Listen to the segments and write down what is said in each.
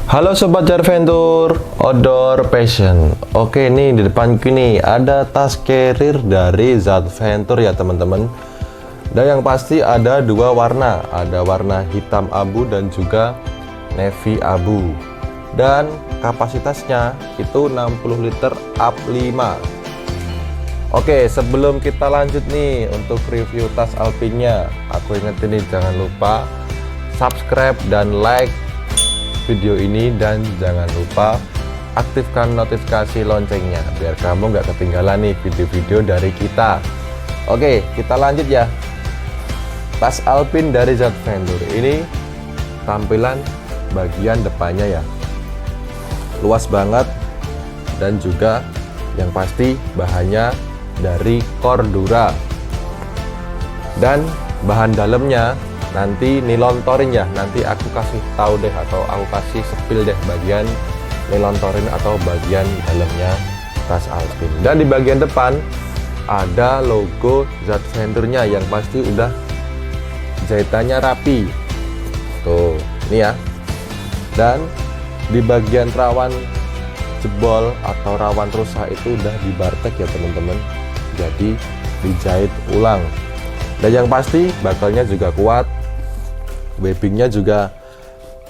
Halo Sobat Jarventure Outdoor Passion. Oke, nih di depanku nih ada tas carrier dari Zadventure ya teman-teman. Dan yang pasti ada dua warna, ada warna hitam abu dan juga navy abu. Dan kapasitasnya itu 60 liter up 5. Oke, sebelum kita lanjut nih untuk review tas alpinnya, aku ingetin nih jangan lupa subscribe dan like video ini, dan jangan lupa aktifkan notifikasi loncengnya biar kamu nggak ketinggalan nih video-video dari kita. Oke, kita lanjut ya. Tas alpin dari Zadventure ini tampilan bagian depannya ya luas banget, dan juga yang pasti bahannya dari Cordura, dan bahan dalamnya nanti nilon torin ya, nanti aku kasih tahu deh atau aku kasih spill deh bagian nilon torin atau bagian dalamnya tas alpin. Dan di bagian depan ada logo Zadventure-nya yang pasti udah jahitannya rapi tuh, ini ya. Dan di bagian rawan jebol atau rawan rusak itu udah dibartek ya teman-teman, jadi dijahit ulang. Dan yang pasti bakalnya juga kuat, webbingnya juga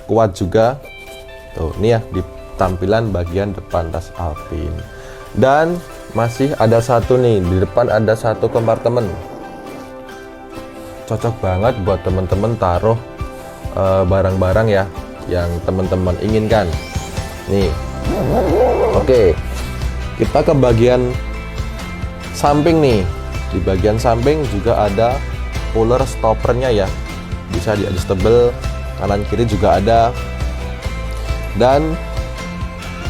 kuat juga tuh, ini ya di tampilan bagian depan tas alpin. Dan masih ada satu nih, di depan ada satu kompartemen, cocok banget buat teman-teman taruh barang-barang ya yang teman-teman inginkan nih. Oke, kita ke bagian samping nih. Di bagian samping juga ada puller stoppernya ya, bisa di adjustable kanan kiri juga ada, dan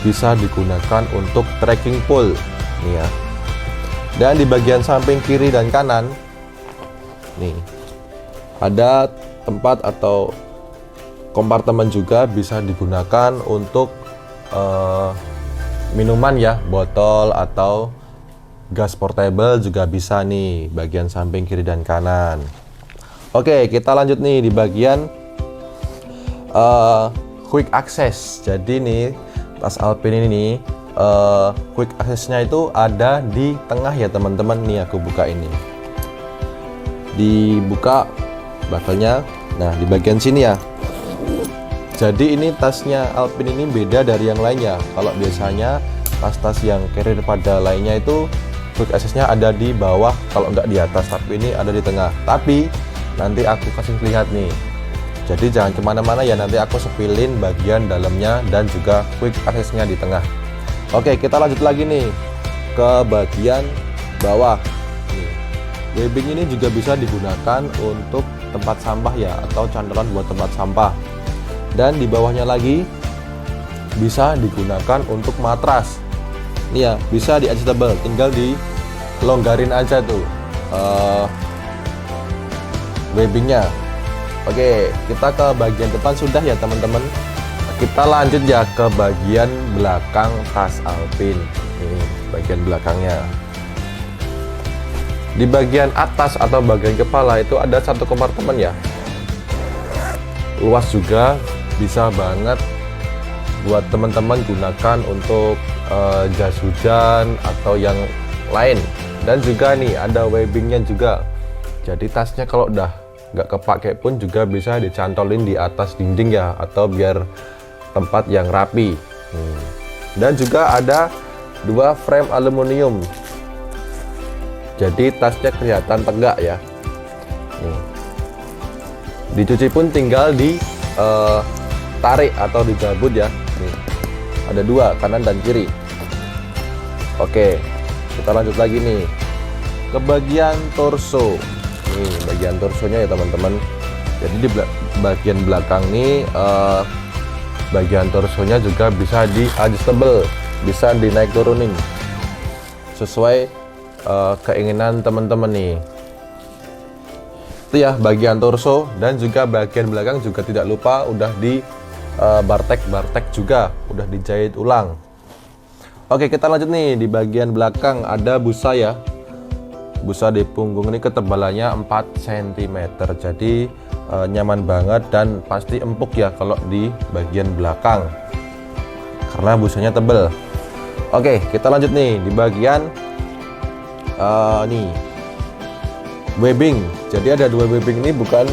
bisa digunakan untuk trekking pole nih ya. Dan di bagian samping kiri dan kanan nih ada tempat atau kompartemen juga bisa digunakan untuk minuman ya, botol atau gas portable juga bisa nih bagian samping kiri dan kanan. Oke, kita lanjut nih di bagian quick access. Jadi nih tas alpin ini nih quick accessnya itu ada di tengah ya teman-teman. Nih aku buka ini, dibuka bakalnya, nah di bagian sini ya. Jadi ini tasnya alpin ini beda dari yang lainnya. Kalau biasanya tas-tas yang carrier pada lainnya itu quick accessnya ada di bawah, kalau nggak di atas, tapi ini ada di tengah. Tapi nanti aku kasih lihat nih, jadi jangan kemana-mana ya, nanti aku sepilin bagian dalamnya dan juga quick accessnya di tengah. Oke, kita lanjut lagi nih ke bagian bawah nih. Webbing ini juga bisa digunakan untuk tempat sampah ya, atau cantolan buat tempat sampah. Dan di bawahnya lagi bisa digunakan untuk matras. Ini ya, bisa di adjustable, tinggal di longgarin aja tuh webbingnya. Oke, kita ke bagian depan sudah ya teman-teman. Kita lanjut ya ke bagian belakang tas alpin. Ini bagian belakangnya. Di bagian atas atau bagian kepala itu ada satu kompartemen ya, luas juga, bisa banget buat teman-teman gunakan untuk jas hujan atau yang lain. Dan juga nih ada webbingnya juga, jadi tasnya kalau udah nggak kepake pun juga bisa dicantolin di atas dinding ya, atau biar tempat yang rapi. Dan juga ada dua frame aluminium, jadi tasnya kelihatan tegak ya. Dicuci pun tinggal di tarik atau dicabut ya. Nih, ada dua, kanan dan kiri. Oke, kita lanjut lagi nih ke bagian torso. Nih bagian torsonya ya teman-teman. Jadi di bagian belakang nih bagian torsonya juga bisa di adjustable, bisa dinaik turunin sesuai keinginan teman-teman nih. Itu ya bagian torso. Dan juga bagian belakang juga tidak lupa udah di bartek juga, udah dijahit ulang. Oke, kita lanjut nih. Di bagian belakang ada busa ya, busa di punggung ini ketebalannya 4 cm, jadi nyaman banget dan pasti empuk ya kalau di bagian belakang. karena busanya tebel. Oke, kita lanjut nih di bagian nih webbing. Jadi ada dua webbing ini bukan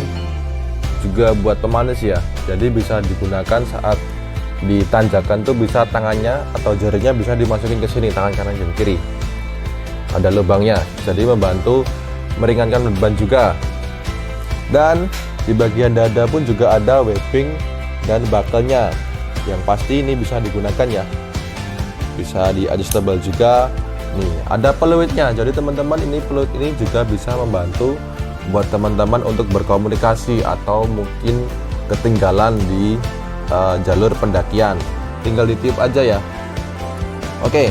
juga buat pemanis ya. Jadi bisa digunakan saat ditanjakan tuh bisa tangannya atau jarinya bisa dimasukin ke sini, tangan kanan dan kiri. Ada lubangnya, jadi membantu meringankan beban juga. Dan di bagian dada pun juga ada webbing dan buckle-nya. Yang pasti ini bisa digunakan ya. Bisa di adjustable juga. Nih, ada peluitnya. Jadi teman-teman, ini peluit ini juga bisa membantu buat teman-teman untuk berkomunikasi atau mungkin ketinggalan di jalur pendakian, tinggal ditiup aja ya. Oke,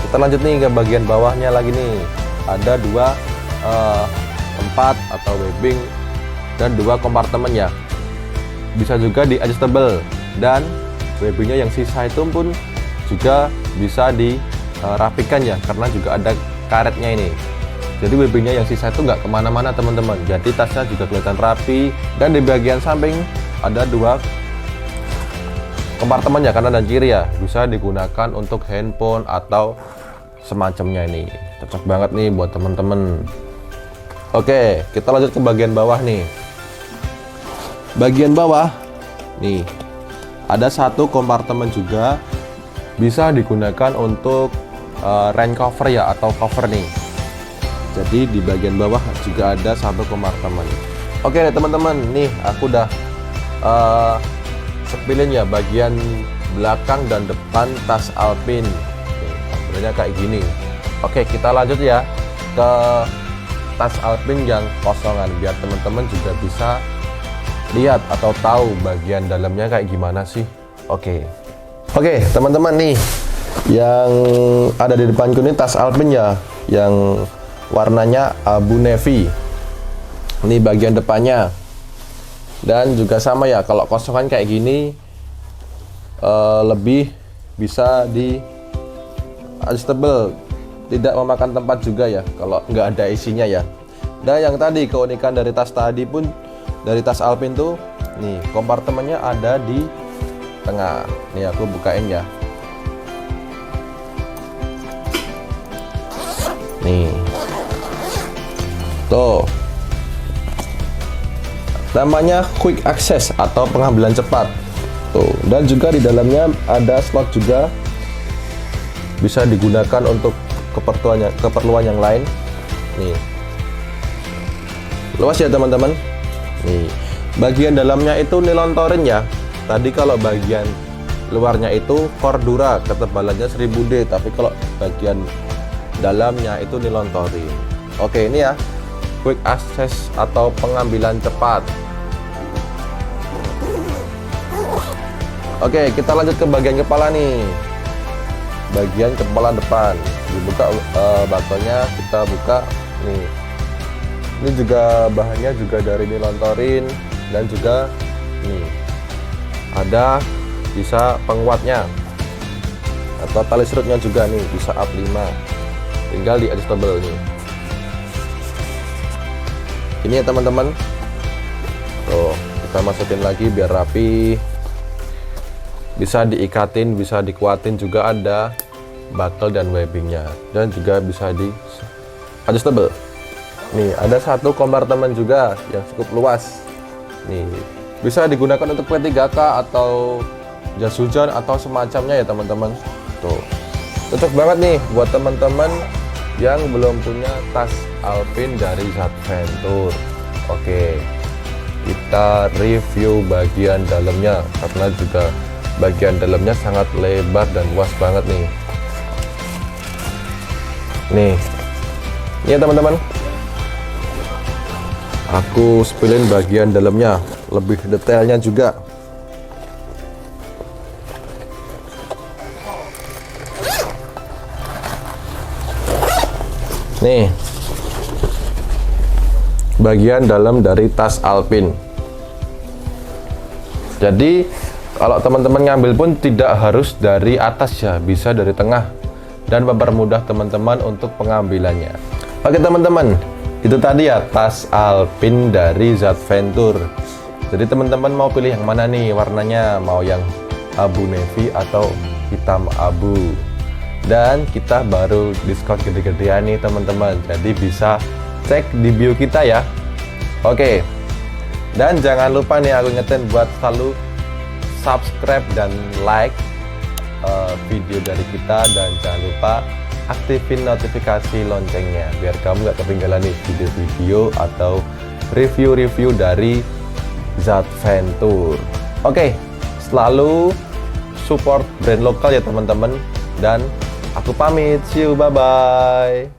kita lanjut nih ke bagian bawahnya lagi nih. Ada dua tempat atau webbing dan dua kompartemen ya. Bisa juga di adjustable, dan webbingnya yang sisa itu pun juga bisa dirapikan ya, karena juga ada karetnya ini. Jadi webbingnya yang sisa itu nggak kemana-mana teman-teman, jadi tasnya juga kelihatan rapi. Dan di bagian samping ada dua kompartemen ya, kanan dan kiri ya, bisa digunakan untuk handphone atau semacamnya. Ini cocok banget nih buat teman-teman. Oke, kita lanjut ke bagian bawah nih. Bagian bawah nih ada satu kompartemen juga, bisa digunakan untuk rain cover ya, atau cover nih. Jadi di bagian bawah juga ada satu kompartemen. Oke teman-teman, nih aku udah sepilin ya bagian belakang dan depan tas alpin. Sebenarnya kayak gini. Oke, kita lanjut ya ke tas alpin yang kosongan, biar teman-teman juga bisa lihat atau tahu bagian dalamnya kayak gimana sih. Oke teman-teman, nih yang ada di depanku ini tas alpin ya, yang warnanya abu navy. Ini bagian depannya. Dan juga sama ya, kalau kosongan kayak gini lebih bisa di adjustable, tidak memakan tempat juga ya kalau nggak ada isinya ya. Dan yang tadi keunikan dari tas tadi pun, dari tas alpin tuh nih kompartemennya ada di tengah. Nih aku bukain ya. Nih tuh, namanya quick access atau pengambilan cepat tuh. Dan juga di dalamnya ada slot juga, bisa digunakan untuk keperluan yang lain. Nih luas ya teman-teman. Nih bagian dalamnya itu nilon torin ya. Tadi kalau bagian luarnya itu Cordura, ketebalannya 1000D, tapi kalau bagian dalamnya itu nilon torin. Oke, ini ya quick access atau pengambilan cepat. Oke, kita lanjut ke bagian kepala nih. Bagian kepala depan dibuka, bakalnya kita buka nih. Ini juga bahannya juga dari nilon torin, dan juga nih ada bisa penguatnya atau tali serutnya juga nih, bisa up 5, tinggal di adjustable nih. Ini ya teman-teman. Tuh, kita masukin lagi biar rapi. Bisa diikatin, bisa dikuatin, juga ada buckle dan webbingnya, dan juga bisa di adjustable. Nih ada satu kompartemen juga yang cukup luas. Nih bisa digunakan untuk P3K atau jas hujan atau semacamnya ya teman-teman. Tuh cocok banget nih buat teman-teman yang belum punya tas alpin dari Zadventure. Oke, kita review bagian dalamnya, karena juga bagian dalamnya sangat lebar dan luas banget nih. Nih ya teman-teman, aku spillin bagian dalamnya lebih detailnya juga. Nih bagian dalam dari tas alpin. Jadi kalau teman-teman ngambil pun tidak harus dari atas ya, bisa dari tengah, dan mempermudah teman-teman untuk pengambilannya. Oke teman-teman, itu tadi ya tas alpin dari Zadventure. Jadi teman-teman mau pilih yang mana nih warnanya, mau yang abu navy atau hitam abu. Dan kita baru diskon gede-gedean nih teman-teman, jadi bisa cek di bio kita ya. Oke, dan jangan lupa nih aku ingetin buat selalu subscribe dan like video dari kita, dan jangan lupa aktifin notifikasi loncengnya biar kamu gak ketinggalan nih video-video atau review-review dari Zadventure. Oke, selalu support brand lokal ya teman-teman, dan aku pamit, see you, bye bye.